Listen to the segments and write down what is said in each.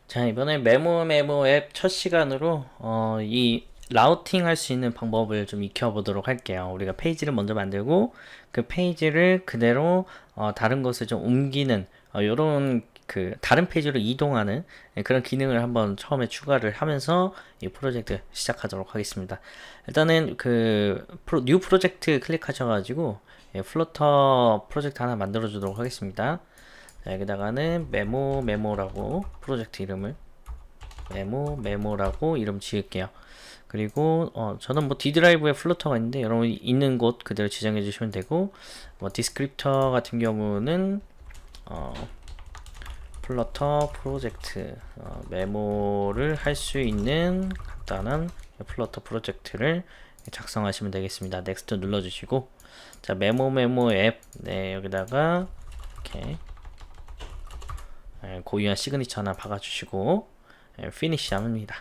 자, 이번에 메모 앱 첫 시간으로 이 라우팅 할 수 있는 방법을 좀 익혀보도록 할게요. 우리가 페이지를 먼저 만들고 그 페이지를 그대로 다른 곳에 좀 옮기는 요런 그 다른 페이지로 이동하는 그런 기능을 한번 처음에 추가를 하면서 이 프로젝트 시작하도록 하겠습니다. 일단은 그 뉴 프로젝트 클릭하셔가지고 플러터 프로젝트 하나 만들어 주도록 하겠습니다. 자, 여기다가는 메모라고 프로젝트 이름을 메모라고 이름 지을게요. 그리고 저는 뭐 D 드라이브에 플러터가 있는데 여러분 있는 곳 그대로 지정해 주시면 되고, 뭐 디스크립터 같은 경우는 플러터 프로젝트 메모를 할 수 있는 간단한 플러터 프로젝트를 작성하시면 되겠습니다. 넥스트 눌러주시고, 자, 메모 앱, 네, 여기다가 이렇게 고유한 시그니처 하나 박아주시고 피니시 합니다.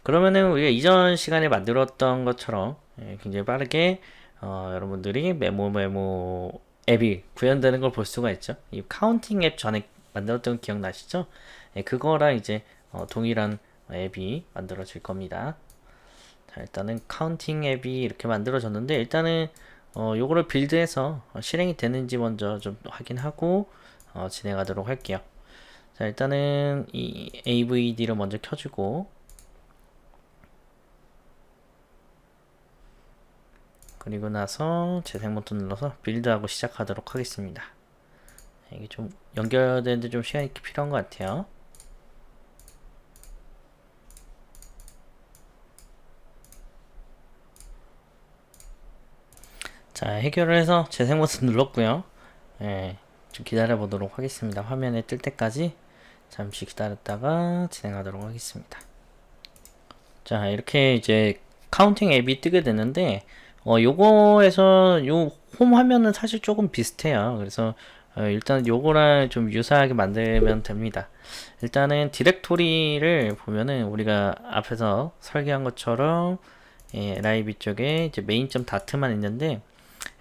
그러면은 우리가 이전 시간에 만들었던 것처럼 굉장히 빠르게 여러분들이 메모 앱이 구현되는 걸 볼 수가 있죠. 이 카운팅 앱 전에 만들었던 거 기억나시죠? 그거랑 이제 동일한 앱이 만들어질 겁니다. 자, 일단은 카운팅 앱이 이렇게 만들어졌는데, 일단은 요거를 빌드해서 실행이 되는지 먼저 좀 확인하고 진행하도록 할게요. 자, 일단은 이 AVD를 먼저 켜주고, 그리고 나서 재생 버튼 눌러서 빌드하고 시작하도록 하겠습니다. 이게 좀 연결되는데 좀 시간이 필요한 것 같아요. 자, 해결을 해서 재생 버튼 눌렀고요. 좀 기다려 보도록 하겠습니다. 화면에 뜰 때까지 잠시 기다렸다가 진행하도록 하겠습니다. 자, 이렇게 이제 카운팅 앱이 뜨게 되는데, 요거에서 요 홈 화면은 사실 조금 비슷해요. 그래서 일단 요거랑 좀 유사하게 만들면 됩니다. 일단은 디렉토리를 보면은 우리가 앞에서 설계한 것처럼 LIB 쪽에 이제 main.dat만 있는데,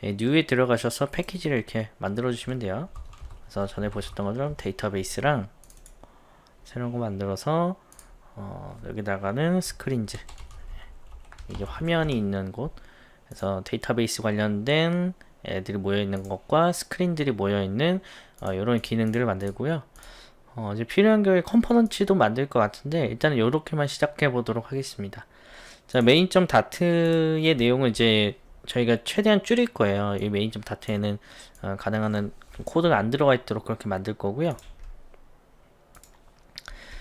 뉴에 들어가셔서 패키지를 이렇게 만들어 주시면 돼요. 그래서 전에 보셨던 것처럼 데이터베이스랑 새로운 거 만들어서 여기다가는 스크린즈, 이게 화면이 있는 곳, 그래서 데이터베이스 관련된 애들이 모여있는 것과 스크린들이 모여있는 이런 기능들을 만들고요. 이제 필요한 경우에 컴포넌트도 만들 것 같은데, 일단은 이렇게만 시작해 보도록 하겠습니다. 자, main.dat의 내용은 이제 저희가 최대한 줄일 거예요. 이 main.dat에는 가능한 한 코드가 안 들어가 있도록 그렇게 만들 거고요.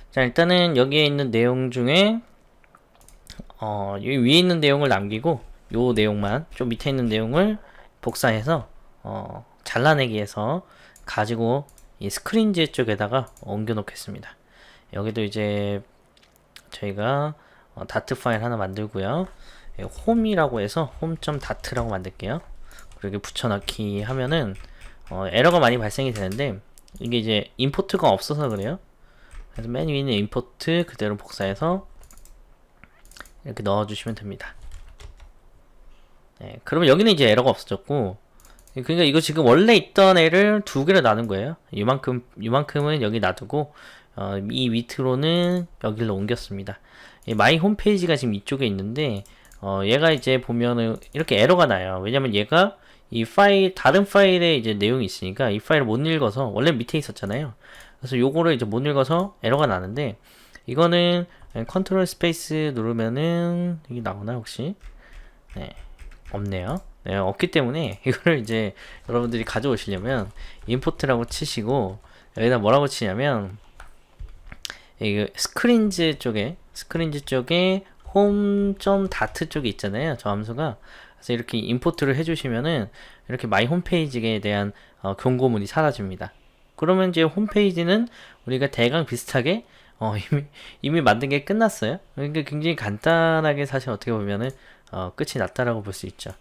자, 일단은 여기에 있는 내용 중에 여기 위에 있는 내용을 남기고 요 내용만, 좀 밑에 있는 내용을 복사해서 잘라내기 해서 가지고 이 스크린즈 쪽에다가 옮겨 놓겠습니다. 여기도 이제 저희가 다트 파일 하나 만들고요. 홈이라고 해서 홈.dat라고 만들게요. 그리고 붙여넣기 하면은 에러가 많이 발생이 되는데, 이게 이제 임포트가 없어서 그래요. 그래서 맨 위에 있는 임포트 그대로 복사해서 이렇게 넣어주시면 됩니다. 네, 그러면 여기는 이제 에러가 없어졌고, 그러니까 이거 지금 원래 있던 애를 두 개로 나눈 거예요. 이만큼은 여기 놔두고 이 밑으로는 여기로 옮겼습니다. 마이 홈페이지가 지금 이쪽에 있는데 얘가 이제 보면은 이렇게 에러가 나요. 왜냐면 얘가 이 파일, 다른 파일에 이제 내용이 있으니까 이 파일을 못 읽어서, 원래 밑에 있었잖아요. 그래서 요거를 이제 못 읽어서 에러가 나는데, 이거는 컨트롤 스페이스 누르면은 여기 나오나 혹시? 네, 없네요. 네, 없기 때문에 이거를 이제 여러분들이 가져오시려면 임포트라고 치시고, 여기다 뭐라고 치냐면 이 스크린즈 쪽에 홈.dat 쪽에 있잖아요, 저 함수가. 그래서 이렇게 임포트를 해주시면은 이렇게 마이 홈페이지에 대한 경고문이 사라집니다. 그러면 이제 홈페이지는 우리가 대강 비슷하게 이미 만든 게 끝났어요. 그러니까 굉장히 간단하게 사실 어떻게 보면은 끝이 났다라고 볼 수 있죠.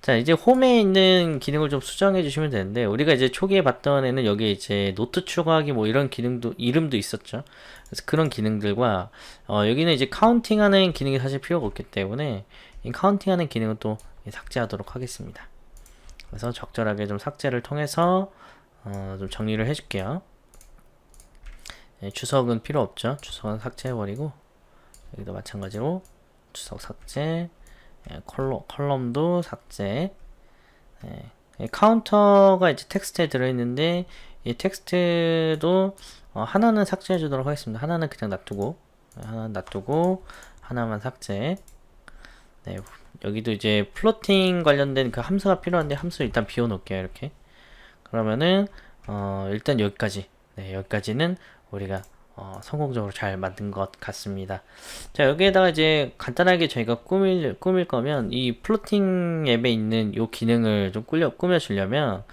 자, 이제 홈에 있는 기능을 좀 수정해 주시면 되는데, 우리가 이제 초기에 봤던 애는 여기에 이제 노트 추가하기 뭐 이런 기능도, 이름도 있었죠. 그래서 그런 기능들과 여기는 이제 카운팅하는 기능이 사실 필요가 없기 때문에 이 카운팅하는 기능은 또 삭제하도록 하겠습니다. 그래서 적절하게 좀 삭제를 통해서 좀 정리를 해줄게요. 주석은 필요 없죠. 주석은 삭제해버리고, 여기도 마찬가지로 주석 삭제, 컬럼도 삭제. 카운터가 이제 텍스트에 들어있는데, 이 텍스트도 하나는 삭제해 주도록 하겠습니다. 하나는 그냥 놔두고, 하나만 삭제. 네, 여기도 이제 플로팅 관련된 그 함수가 필요한데 함수 일단 비워놓을게요. 이렇게. 그러면은 일단 여기까지. 네, 여기까지는 우리가 성공적으로 잘 만든 것 같습니다. 자, 여기에다가 이제 간단하게 저희가 꾸밀 거면 이 플로팅 앱에 있는 요 기능을 좀 꾸며주려면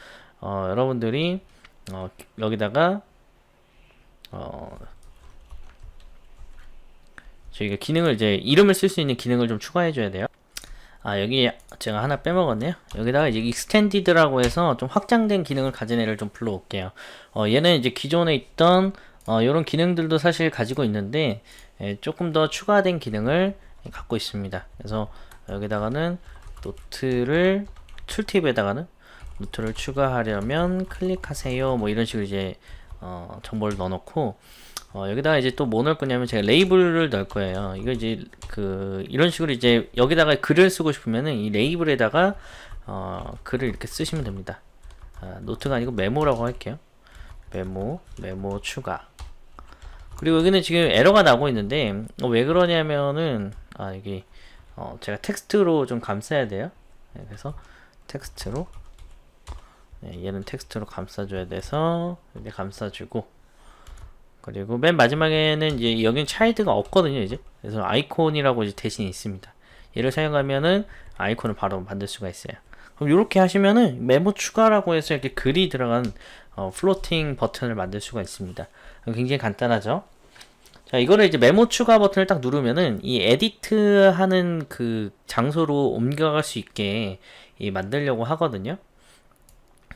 여러분들이 여기다가 저희가 기능을 이제 이름을 쓸 수 있는 기능을 좀 추가해 줘야 돼요. 여기 제가 하나 빼먹었네요. 여기다가 이제 extended라고 해서 좀 확장된 기능을 가진 애를 좀 불러올게요. 얘는 이제 기존에 있던 이런 기능들도 사실 가지고 있는데 조금 더 추가된 기능을 갖고 있습니다. 그래서 여기다가는 툴팁에다가는 노트를 추가하려면 클릭하세요. 뭐 이런 식으로 이제 정보를 넣어놓고 여기다가 이제 또 뭐 넣을 거냐면 제가 레이블을 넣을 거예요. 이거 이제 이런 식으로 이제 여기다가 글을 쓰고 싶으면은 이 레이블에다가 글을 이렇게 쓰시면 됩니다. 노트가 아니고 메모라고 할게요. 메모 추가. 그리고 여기는 지금 에러가 나고 있는데 왜 그러냐면은 여기 제가 텍스트로 좀 감싸야 돼요. 그래서 텍스트로 얘는 텍스트로 감싸줘야 돼서 이렇게 감싸주고, 그리고 맨 마지막에는 이제 여기는 차일드가 없거든요. 이제 그래서 아이콘이라고 이제 대신 있습니다. 얘를 사용하면은 아이콘을 바로 만들 수가 있어요. 그럼 이렇게 하시면은 메모 추가라고 해서 이렇게 글이 들어간 플로팅 버튼을 만들 수가 있습니다. 굉장히 간단하죠. 자, 이거를 이제 메모 추가 버튼을 딱 누르면은 이 에디트 하는 그 장소로 옮겨갈 수 있게 만들려고 하거든요.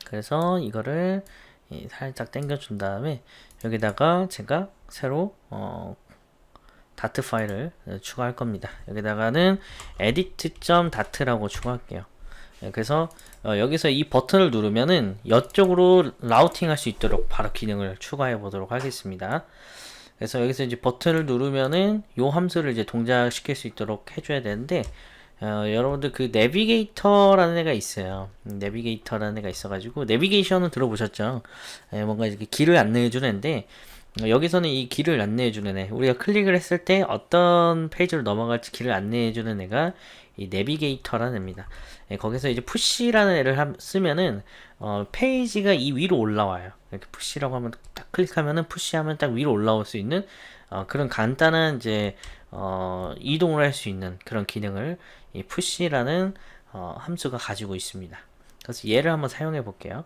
그래서 이거를 살짝 당겨준 다음에 여기다가 제가 새로 다트 파일을 추가할 겁니다. 여기다가는 edit.dat라고 추가할게요. 그래서 여기서 이 버튼을 누르면은 이쪽으로 라우팅 할 수 있도록 바로 기능을 추가해 보도록 하겠습니다. 그래서 여기서 이제 버튼을 누르면은 요 함수를 이제 동작시킬 수 있도록 해줘야 되는데 여러분들 그 내비게이터라는 애가 있어요. 내비게이터라는 애가 있어가지고 내비게이션은 들어보셨죠? 뭔가 이렇게 길을 안내해주는 애인데 여기서는 이 길을 안내해주는 애, 우리가 클릭을 했을 때 어떤 페이지로 넘어갈지 길을 안내해주는 애가 이 내비게이터라는 애입니다. 거기서 이제 푸시라는 애를 쓰면은 페이지가 이 위로 올라와요. 이렇게 푸시라고 하면 딱 클릭하면은 푸시하면 딱 위로 올라올 수 있는 그런 간단한 이제 이동을 할 수 있는 그런 기능을 이 푸시라는 함수가 가지고 있습니다. 그래서 얘를 한번 사용해 볼게요.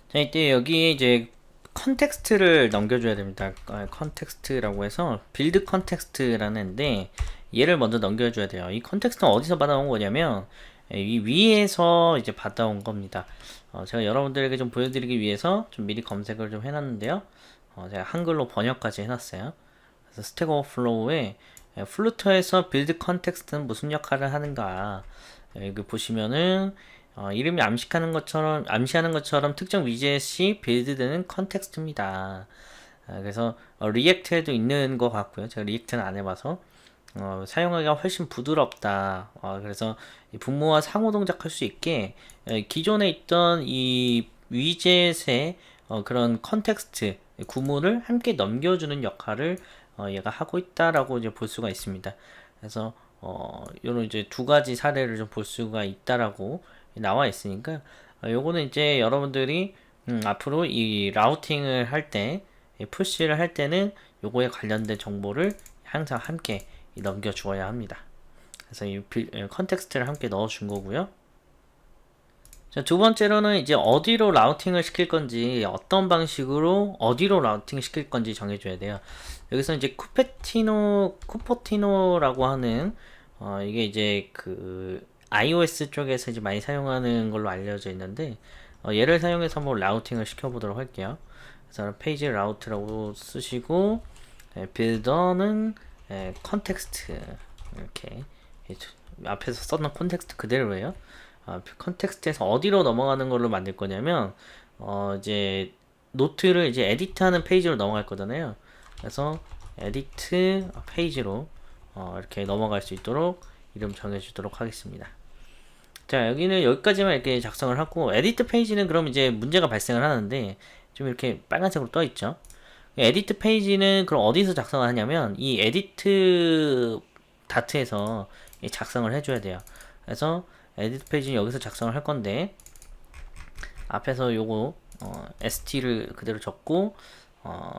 자, 이때 여기에 이제 컨텍스트를 넘겨줘야 됩니다. 컨텍스트라고 해서 빌드 컨텍스트라는 애인데 얘를 먼저 넘겨줘야 돼요. 이 컨텍스트는 어디서 받아온 거냐면 이 위에서 이제 받아온 겁니다. 제가 여러분들에게 좀 보여드리기 위해서 좀 미리 검색을 좀 해놨는데요. 제가 한글로 번역까지 해놨어요. 그래서 스택 오버플로우에 플루터에서 빌드 컨텍스트는 무슨 역할을 하는가, 여기 보시면은 이름이 암시하는 것처럼 특정 위젯이 빌드되는 컨텍스트입니다. 그래서 리액트에도 있는 것 같고요. 제가 리액트는 안 해봐서 사용하기가 훨씬 부드럽다. 그래서 분모와 상호 동작할 수 있게 기존에 있던 이 위젯의 그런 컨텍스트 구문을 함께 넘겨주는 역할을 얘가 하고 있다라고 이제 볼 수가 있습니다. 그래서 요런 이제 두 가지 사례를 좀 볼 수가 있다라고 나와 있으니까 요거는 이제 여러분들이 앞으로 이 라우팅을 할 때, 푸시를 할 때는 요거에 관련된 정보를 항상 함께 넘겨 주어야 합니다. 그래서 이 컨텍스트를 함께 넣어 준 거고요. 자, 두 번째로는 이제 어디로 라우팅을 시킬 건지, 어떤 방식으로 어디로 라우팅 시킬 건지 정해줘야 돼요. 여기서 이제 쿠퍼티노라고 하는 이게 이제 그 iOS 쪽에서 이제 많이 사용하는 걸로 알려져 있는데 얘를 사용해서 한번 라우팅을 시켜보도록 할게요. 그래서 페이지 라우트라고 쓰시고 빌더는 컨텍스트, 이렇게 앞에서 썼던 컨텍스트 그대로예요. 컨텍스트에서 어디로 넘어가는 걸로 만들 거냐면 이제 노트를 이제 에디트하는 페이지로 넘어갈 거잖아요. 그래서 에디트 페이지로 이렇게 넘어갈 수 있도록 이름 정해주도록 하겠습니다. 자, 여기는 여기까지만 이렇게 작성을 하고, 에디트 페이지는 그럼 이제 문제가 발생을 하는데, 좀 이렇게 빨간색으로 떠 있죠. 에디트 페이지는 그럼 어디서 작성을 하냐면, 이 에디트 다트에서 작성을 해줘야 돼요. 그래서 에디트 페이지는 여기서 작성을 할 건데, 앞에서 요거 st를 그대로 적고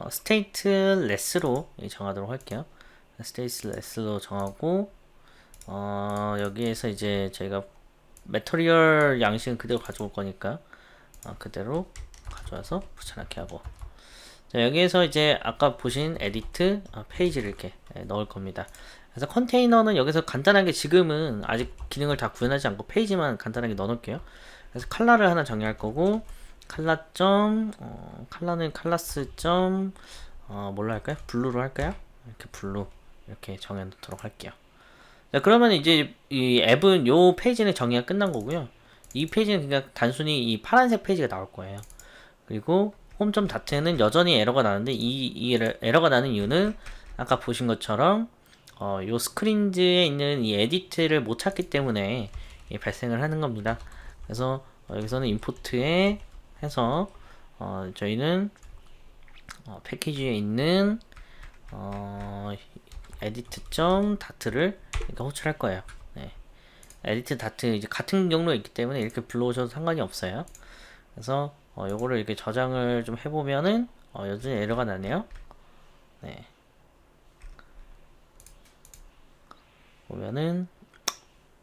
stateless로 정하도록 할게요. stateless로 정하고 여기에서 이제 저희가 매터리얼 양식은 그대로 가져올 거니까 그대로 가져와서 붙여넣기 하고, 자, 여기에서 이제 아까 보신 에디트 페이지를 이렇게 넣을 겁니다. 그래서 컨테이너는 여기서 간단하게 지금은 아직 기능을 다 구현하지 않고 페이지만 간단하게 넣어 놓을게요. 그래서 컬러를 하나 정의할 거고, 컬러는 클라스 뭘로 할까요? 블루로 할까요? 이렇게 블루 이렇게 정해 놓도록 할게요. 자, 그러면 이제 이 앱은 요 페이지는 정의가 끝난 거고요. 이 페이지는 그냥 단순히 이 파란색 페이지가 나올 거예요. 그리고 홈.다트는 여전히 에러가 나는데 이 에러가 나는 이유는 아까 보신 것처럼 요 스크린즈에 있는 이 에디트를 못 찾기 때문에 발생을 하는 겁니다. 그래서 여기서는 임포트에 해서 저희는 패키지에 있는 edit.dat를 호출할 거예요. 네. edit data 이제 같은 경로에 있기 때문에 이렇게 불러오셔도 상관이 없어요. 그래서 요거를 이렇게 저장을 좀 해보면은 여전히 에러가 나네요. 네. 보면은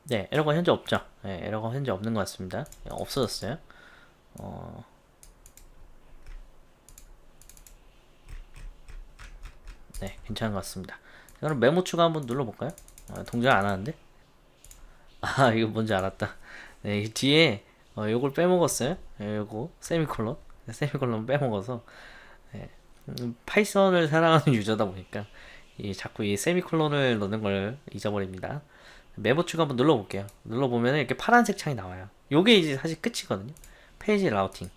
네, 에러가 현재 없죠. 네, 에러가 현재 없는 것 같습니다. 없어졌어요. 네, 괜찮은 것 같습니다. 그럼 메모 추가 한번 눌러볼까요? 동작 안 하는데? 아, 이거 뭔지 알았다. 네, 이 뒤에 요걸 빼먹었어요. 요거 세미콜론, 세미콜론 빼먹어서. 네, 파이썬을 사랑하는 유저다 보니까 자꾸 이 세미콜론을 넣는 걸 잊어버립니다. 메모 추가 한번 눌러볼게요. 눌러보면 이렇게 파란색 창이 나와요. 요게 이제 사실 끝이거든요. 페이지 라우팅.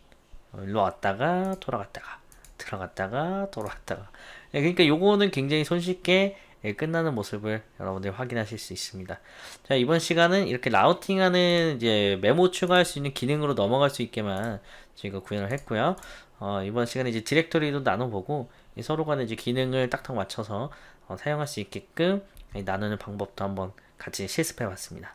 일로 왔다가 돌아갔다가 들어갔다가 돌아갔다가. 그러니까 요거는 굉장히 손쉽게 끝나는 모습을 여러분들이 확인하실 수 있습니다. 자, 이번 시간은 이렇게 라우팅하는 이제 메모 추가할 수 있는 기능으로 넘어갈 수 있게만 저희가 구현을 했고요. 이번 시간에 이제 디렉토리도 나눠보고 서로 간에 이제 기능을 딱딱 맞춰서 사용할 수 있게끔 나누는 방법도 한번 같이 실습해 봤습니다.